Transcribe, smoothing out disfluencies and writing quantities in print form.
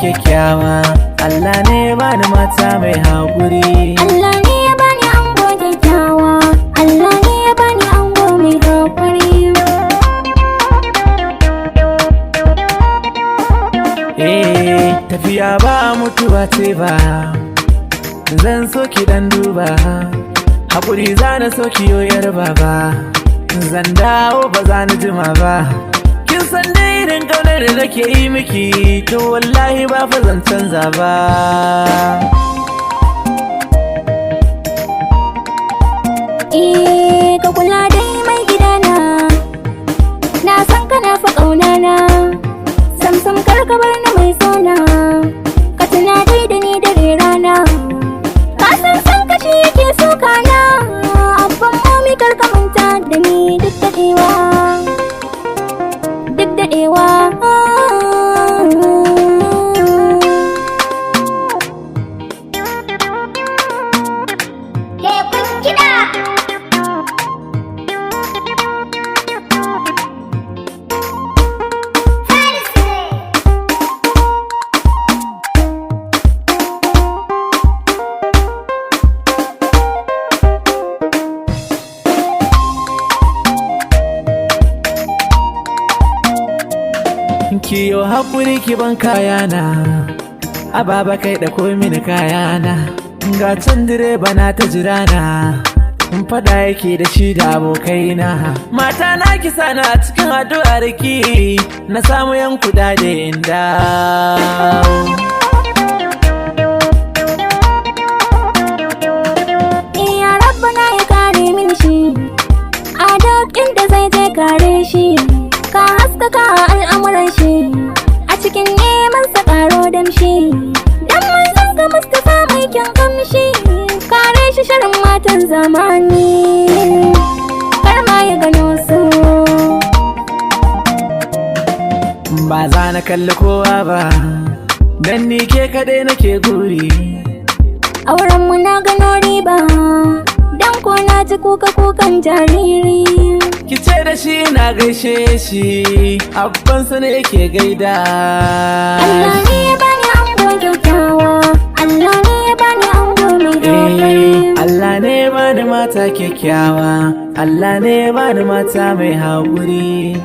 kyakkyawa, Allah ne ya bani mata mai haƙuri. Allah ne ya bani ango kyakkyawa, Allah ne ya bani ango mai haƙuri. Tafiya ba mutuwa ce ba, zan so ki dan duba, haƙuri zana so ki yoyar baba, zan dawo ba za ni jima ba. Kin san dai irin ƙaunar da nake yi miki, to wallahi ba fa zan canza ba. Ka kula dai mai gidana, na san kana fa ƙaunana, samsam karka bar ni mai sona, ka tuna dai da ni dare rana, ka san kashi yake soka na, abban momi karka manta da ni duk daɗewa, duk daɗewa. Kiyo haƙuri ki ban kayana, ababa kai da mini kayana, ga can direba na ta jirana, in fada yake da shi da abokaina. Mata na kisa na cikin addu'ar ki, na samu yan kudade in dawo. Ya Rabbana ya kare mini shi, a duk inda zai je kare shi, ka haskaka al'amuran shi, a cikin neman sa karo damshi, dan manzon ka Mustafa mai kyan kamshi, kare shi sharin matan zamani, kar ma ya gano su. Ba za na kalli kowa ba, dan ni ke kaɗai nake guri. Auren mu na gano riba, dan ko na ji kukan jariri. Ki ce da shi na gaishe shi, abbansa ne yake gaida. Allah ne ya bani ango kyakkyawa, Allah ne ya bani ango mai haƙuri. Allah ne ya bani mata kyakkyawa, Allah ne ya bani mata mai haƙuri.